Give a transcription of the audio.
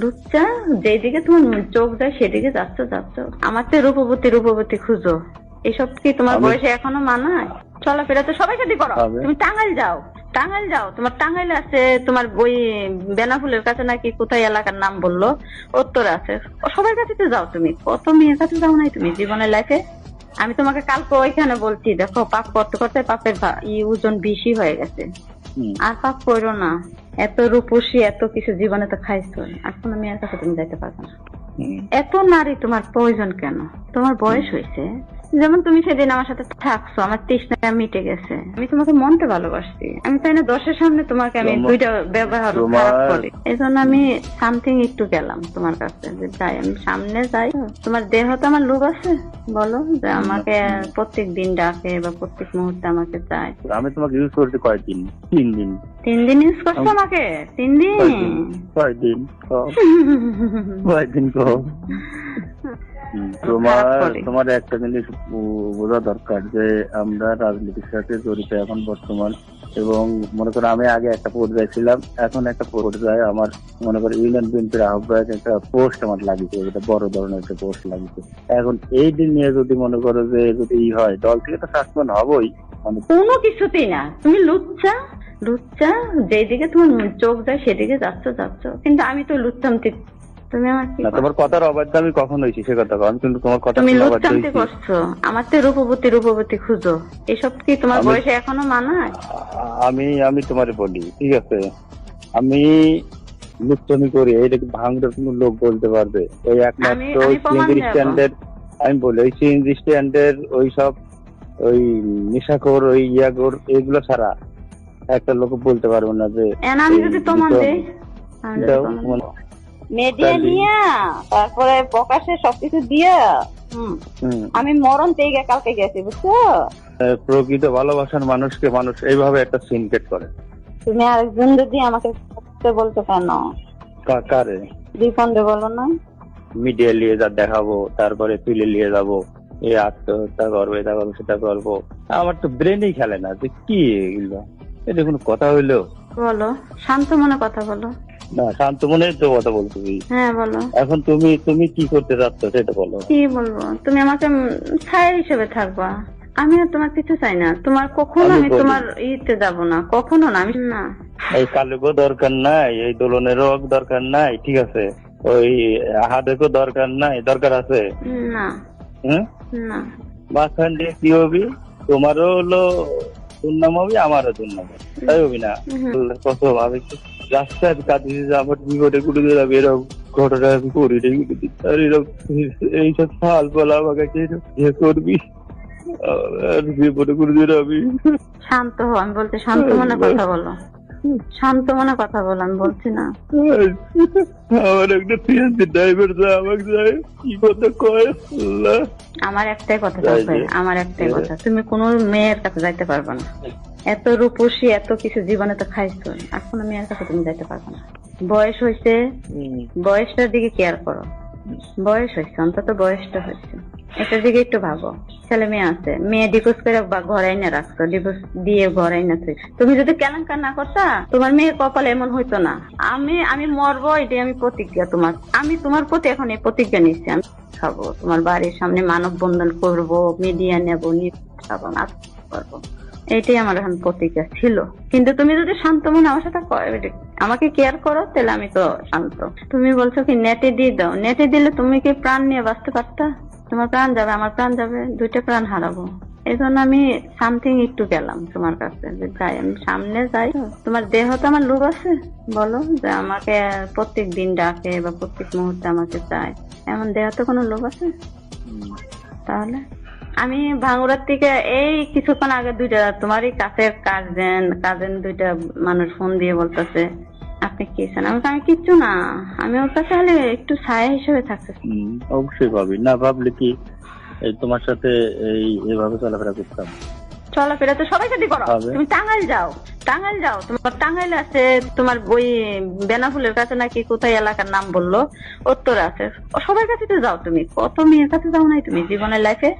লুচ্চা, যেদিকে তোমার চোখ যায় সেদিকে যাচ্ছ যাচ্ছ। আমার তো রূপবতী রূপবতী খুঁজো, এসব কি তোমার বয়সে এখনো মানায়? চলাফেরা তো সবাই সাথে করো। তুমি টাঙ্গাইল যাও, টাঙ্গাইল যাও, তোমার টাঙ্গাইল আছে, তোমার ওই বেনাফুলের কাছে নাকি কোথায় এলাকার নাম বললো, উত্তর আছে, সবার কাছে তো যাও। তুমি কত মেয়ের কাছে যাও নাই তুমি জীবনের লাইফে? আমি তোমাকে কালকে ওইখানে বলছি, দেখো পাপ করতে করতে পাপের ওজন বেশি হয়ে গেছে, আর পাপ করো না। এত রূপসী এত কিছু জীবনে তো খাইছো, আর কোনো মেয়ের কাছে তুমি যাইতে পারবে না। এত নারী তোমার প্রয়োজন কেন? তোমার বয়স হয়েছে, যেমন তুমি সেদিন আমার সাথে থাকছো, আমার তৃষ্ণা মিটে গেছে, আমি তোমাকে মনটা ভালোবাসছি, আমি তাই না 10-এর সামনে তোমাকে আমি দুইটা ব্যবহার খারাপ করি, এই জন্য আমি সামথিং একটু গেলাম তোমার কাছে, যে যাই আমি সামনে যাই। তোমার দেহ তো আমার লোভ আছে, বলো যে আমাকে প্রত্যেক দিন ডাকে বা প্রত্যেক মুহূর্তে আমাকে চায়। আমি তোমাকে ইউজ করতে কয়দিন? 3 দিন। 3 দিন ইউজ করছো আমাকে? 3 দিন? কয়দিন? কয়দিন কো? তোমার একটা জিনিস বোঝা দরকার যে আমরা রাজনীতির সাথে জড়িত এখন বর্তমান, এবং মনে করো আমি আগে একটা পর্যায়ে ছিলাম, এখন একটা পর্যায়ে আমার মনে করো ইউনিয়ন বিএনপির আহ্বায়ক একটা পোস্ট আমার লাগিয়েছে, এটা বড় ধরনের একটা পোস্ট লাগিয়েছে। এখন এই দিন নিয়ে যদি মনে করো যে যদি হয়, দল থেকে তো সাসপেন্ড হবই, মানে কোনো কিছুতেই না। তুমি লুচ্চা, লুচ্চা, যেদিকে তোমার চোখ যায় সেদিকে যাচ্ছ যাচ্ছ, কিন্তু আমি তো লুচ্চামতি। তুমি আমার কি তোমার কথার অবাধ্য আমি কখন হয়েছি সে কথা, আমি কিন্তু তোমার কথা তুমি লুচ্চামতি করছো। আমার তো রূপবতী রূপবতী খুঁজো, এসব কি তোমার বয়সে এখনো মানায়? আমি তোমারে বলি, ঠিক আছে, আমি লুচ্চামি করি, এটা কি ভাঙড়ের কোন লোক বলতে পারবে? ওই একমাত্র সিএনজি স্ট্যান্ডের, আমি বলি ওই সিএনজি স্ট্যান্ডের ওই সব ওই নেশাখোর ওই ইয়াগোর এগুলো ছাড়া একটা লোক বলতে পারবো না যে আমি যদি তোমার মিডিয়া নিয়া তারপরে প্রকাশে সবকিছু দিয়া আমি মরণ থেকে কালকে গেছি, বুঝছো? প্রকৃত ভালোবাসার মানুষকে মানুষ এইভাবে একটা সিনকেট করে। তুমি আরেকজন যদি আমাকে বলতো কেন? কারে? রিফন্ডে বলো না, মিডিয়া নিয়ে যা দেখাবো, তারপরে তুলে নিয়ে যাবো, এই আত্মহত্যা করবো, এটা করবো, সেটা করবো। আমার তো ব্রেনই খেলে না যে কি এগুলো, এটা কোনো কথা হইলো? বলো, শান্ত মনে কথা বলো। না, শান্ত মনে তো কথা বলছো। হ্যাঁ বলো। এখন তুমি কি করতে চাচ্ছ সেটা বলো। কি বলবো? তুমি আমাকে ছায়া হিসেবে থাকবা, আমি আর তোমার কিছু চাই না। তোমার কখনো আমি তোমার ইতে যাব না, কখনো না। আমি না, এই কালুকও দরকার নাই, এই দোলনেরও দরকার নাই, ঠিক আছে, ওই হাদেরও দরকার নাই, দরকার আছে না। না, মাঝখান দিয়ে কি হবি? তোমারও হলো দুর্নাম হবে, আমারও দুর্নাম হবে, তাই হবি না? কত ভাবে রাস্তায় কাঁদি আমার বিপদে ঘুরে যাবে, এরকম ঘটনা আমি করি আর এরকম এইসব ফাল বলা আমাকে ইয়ে করবি, বিপদে ঘুরে যাবি। শান্ত হো, আমি বলতে শান্ত মনে কথা বলো, শান্ত মনে কথা বলো, আমি বলছি না। আমার একটা সিএনজি ড্রাইভার যায়, আমাকে যায় কি কথা কয়। আমার একটাই কথা থাকবে, আমার একটাই কথা, তুমি কোনো মেয়ের কাছে যাইতে পারবে না। এত রূপসী এত কিছু জীবনে তো খাইছো, আর কোনো মেয়ের কাছে তুমি যাইতে পারবে না। বয়স হয়েছে, বয়সটার দিকে কেয়ার করো। বয়স হয়েছে, অন্তত বয়সটা হয়েছে, এটার দিকে একটু ভাবো। ছেলে মেয়ে আছে, মেয়ে ডিভোর্স করে বা ঘরে আইনা রাখছো, ডিভোর্স দিয়ে ঘরে আইনা। তুমি যদি কেলেঙ্কার না করতা, তোমার মেয়ের কপালে এমন হইতো না। আমি মরবো, এটাই আমি প্রতিজ্ঞা তোমার। আমি তোমার প্রতি এখন এই প্রতিজ্ঞা নিচ্ছি, আমি খাবো তোমার বাড়ির সামনে, মানব বন্ধন করবো, মিডিয়া নেবো, খাবো, করবো, এইটাই আমার এখন প্রতিজ্ঞা ছিল। কিন্তু তুমি যদি শান্ত মনে আমার সাথে আমাকে কেয়ার করো, তাহলে আমি তো শান্ত। তুমি বলছো কি নেটে দিয়ে দাও, নেটে দিলে তুমি কি প্রাণ নিয়ে বাঁচতে পারতা? তোমার প্রাণ যাবে, আমার প্রাণ যাবে, দুইটা প্রাণ হারাবো। এই জন্য আমি সামথিং একটু গেলাম তোমার কাছে, যে যাই আমি সামনে যাই। তোমার দেহ তো আমার লোভ আছে, বলো যে আমাকে প্রত্যেক দিন ডাকে বা প্রত্যেক মুহূর্তে আমাকে চায়, এমন দেহ তো কোনো লোভ আছে? তাহলে আমি ভাঙুরার থেকে এই কিছুক্ষণ আগে দুইটা তোমারই কাছের কাজেন দুইটা মানুষ ফোন দিয়ে বলতেছে আপনি কি চান। আমি কিচ্ছু না, আমি ওর কাছে হলে একটু ছায়া হিসেবে থাকতেছি। অবশ্যই ভাবি, না ভাবলে কি তোমার সাথে এইভাবে চলাফেরা করতাম? চলাফেরা তো সবাই সাথে করো। তুমি টাঙ্গাইল যাও, টাঙ্গাইল যাও, তোমার টাঙ্গাইল আছে, তোমার ওই বেনাফুলের কাছে নাকি কোথায় এলাকার নাম বললো, উত্তর আছে, সবার কাছে তো যাও। তুমি কত মেয়ের কাছে যাও নাই তুমি জীবনের লাইফে?